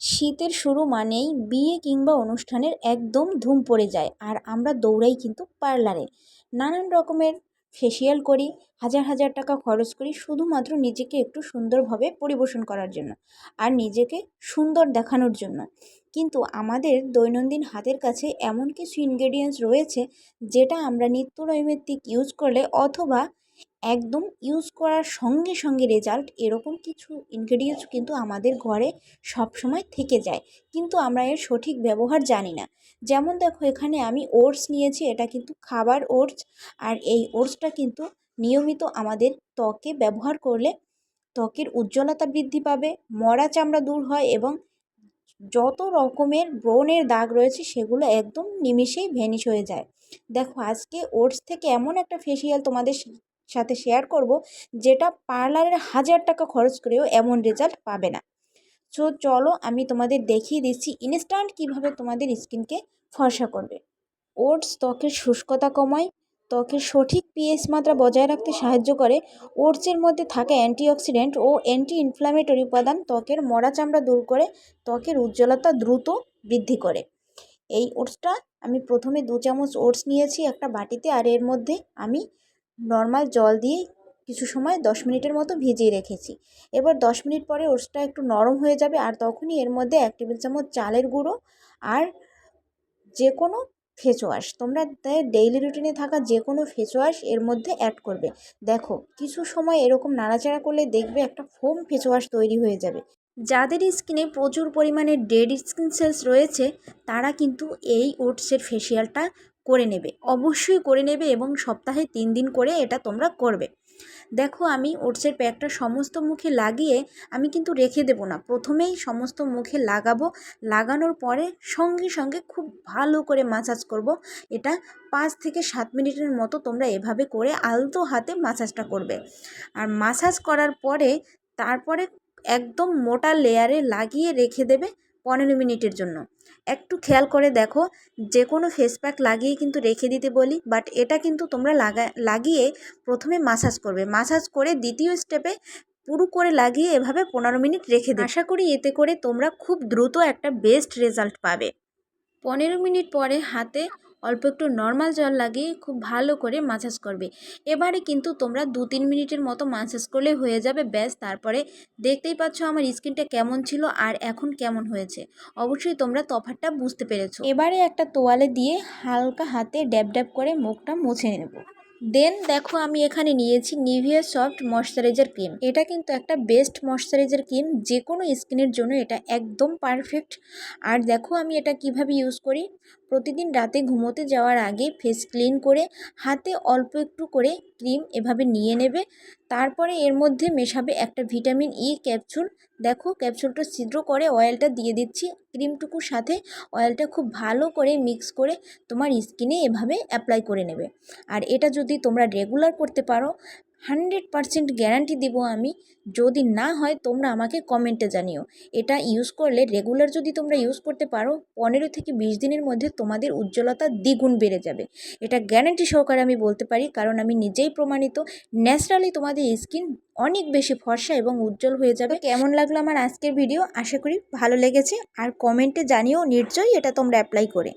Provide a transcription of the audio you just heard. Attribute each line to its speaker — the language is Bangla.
Speaker 1: শীতের শুরু মানেই বিয়ে কিংবা অনুষ্ঠানের একদম ধুম পড়ে যায়, আর আমরা দৌড়াই কিন্তু পার্লারে। নানান রকমের ফেসিয়াল করি, হাজার হাজার টাকা খরচ করি শুধুমাত্র নিজেকে একটু সুন্দরভাবে পরিবেশন করার জন্য আর নিজেকে সুন্দর দেখানোর জন্য। কিন্তু আমাদের দৈনন্দিন হাতের কাছে এমন কিছু ইনগ্রেডিয়েন্টস রয়েছে যেটা আমরা নিত্য নৈমিত্তিক ইউজ করলে অথবা একদম ইউজ করার সঙ্গে সঙ্গে রেজাল্ট, এরকম কিছু ইনগ্রেডিয়েন্টস কিন্তু আমাদের ঘরে সবসময় থেকে যায়, কিন্তু আমরা এর সঠিক ব্যবহার জানি না। যেমন দেখো, এখানে আমি ওটস নিয়েছি, এটা কিন্তু খাবার ওটস। আর এই ওটসটা কিন্তু নিয়মিত আমাদের ত্বকে ব্যবহার করলে ত্বকের উজ্জ্বলতা বৃদ্ধি পাবে, মরা চামড়া দূর হয় এবং যত রকমের ব্রণের দাগ রয়েছে সেগুলো একদম নিমিষেই ভ্যানিশ হয়ে যায়। দেখো, আজকে ওটস থেকে এমন একটা ফেসিয়াল তোমাদের সাথে শেয়ার করব যেটা পার্লারের হাজার টাকা খরচ করেও এমন রেজাল্ট পাবে না। সো চলো আমি তোমাদের দেখিয়ে দিচ্ছি ইনস্ট্যান্ট কিভাবে তোমাদের স্কিনকে ফর্সা করবে। ওটস ত্বকের শুষ্কতা কমায়, ত্বকের সঠিক পিএইচ মাত্রা বজায় রাখতে সাহায্য করে। ওটসের মধ্যে থাকা অ্যান্টিঅক্সিডেন্ট ও অ্যান্টি ইনফ্ল্যামেটরি উপাদান ত্বকের মরা চামড়া দূর করে ত্বকের উজ্জ্বলতা দ্রুত বৃদ্ধি করে। এই ওটসটা আমি প্রথমে 2 চামচ ওটস নিয়েছি একটা বাটিতে, আর এর মধ্যে আমি নর্মাল জল দিয়ে কিছু সময় 10 মিনিটের মতো ভিজিয়ে রেখেছি। এবার 10 মিনিট পরে ওটসটা একটু নরম হয়ে যাবে, আর তখনই এর মধ্যে 1 টেবিল চামচ চালের গুঁড়ো আর যে কোনো ফেস ওয়াশ, তোমরা ডেইলি রুটিনে থাকা যে কোনো ফেস ওয়াশ এর মধ্যে অ্যাড করবে। দেখো, কিছু সময় এরকম নাড়াচাড়া করলে দেখবে একটা ফোম ফেস ওয়াশ তৈরি হয়ে যাবে। যাদের স্কিনে প্রচুর পরিমাণে ডেড স্কিন সেলস রয়েছে তারা কিন্তু এই ওটসের ফেসিয়ালটা করে নেবে, অবশ্যই করে নেবে, এবং সপ্তাহে 3 দিন করে এটা তোমরা করবে। দেখো, আমি ওটসের প্যাকটা সমস্ত মুখে লাগিয়ে আমি কিন্তু রেখে দেবো না, প্রথমেই সমস্ত মুখে লাগাবো। লাগানোর পরে সঙ্গে সঙ্গে খুব ভালো করে মাসাজ করব। এটা 5 থেকে 7 মিনিটের মতো তোমরা এভাবে করে আলতো হাতে মাসাজটা করবে। আর মাসাজ করার পরে তারপরে একদম মোটা লেয়ারে লাগিয়ে রেখে দেবে 15 মিনিটের জন্য। একটু খেয়াল করে দেখো, যে কোনো ফেস প্যাক লাগিয়ে কিন্তু রেখে দিতে বলি, বাট এটা কিন্তু তোমরা লাগিয়ে প্রথমে মাসাজ করবে, মাসাজ করে দ্বিতীয় স্টেপে পুরো করে লাগিয়ে এভাবে 15 মিনিট রেখে দেবে। আশা করি এতে করে তোমরা খুব দ্রুত একটা বেস্ট রেজাল্ট পাবে। 15 মিনিট পরে হাতে অল্প একটু নর্মাল জল লাগিয়ে খুব ভালো করে মাসাজ করবে। এবারে কিন্তু তোমরা 2-3 মিনিটের মতো মাসাজ করলে হয়ে যাবে, ব্যাস। তারপরে দেখতেই পাচ্ছ আমার স্কিনটা কেমন ছিল আর এখন কেমন হয়েছে, অবশ্যই তোমরা তফাৎটা বুঝতে পেরেছো। এবারে একটা তোয়ালে দিয়ে হালকা হাতে ড্যাব ড্যাব করে মুখটা মুছে নেব। দেন দেখো, আমি এখানে নিয়েছি নিভিয়া সফট ময়শ্চারাইজার ক্রিম। এটা কিন্তু একটা বেস্ট ময়শ্চারাইজার ক্রিম, যে কোনো স্কিনের জন্য এটা একদম পারফেক্ট। আর দেখো আমি এটা কিভাবে ইউজ করি। প্রতিদিন রাতে ঘুমোতে যাওয়ার আগে ফেস ক্লিন করে হাতে অল্প একটু করে ক্রিম এভাবে নিয়ে নেবে। তারপরে এর মধ্যে মেশাবে একটা ভিটামিন ই ক্যাপসুল। দেখো, ক্যাপসুলটা ছিদ্র করে অয়েলটা দিয়ে দিচ্ছি ক্রিমটুকুর সাথে। অয়েলটা খুব ভালো করে মিক্স করে তোমার স্কিনে এভাবে অ্যাপ্লাই করে নেবে। আর এটা যদি তোমরা রেগুলার করতে পারো, 100% গ্যারান্টি দিব আমি। যদি না হয় তোমরা আমাকে কমেন্টে জানিও। এটা ইউজ করলে রেগুলার যদি তোমরা ইউজ করতে পারো, 15 থেকে 20 দিনের মধ্যে তোমাদের উজ্জ্বলতা দ্বিগুণ বেড়ে যাবে। এটা গ্যারান্টি সহকারে আমি বলতে পারি, কারণ আমি নিজেই প্রমাণিত। ন্যাচারালি তোমাদের স্কিন অনেক বেশি ফর্সা এবং উজ্জ্বল হয়ে যাবে। কেমন লাগলো আমার আজকের ভিডিও? আশা করি ভালো লেগেছে, আর কমেন্টে জানিও নিশ্চয়ই এটা তোমরা অ্যাপ্লাই করে।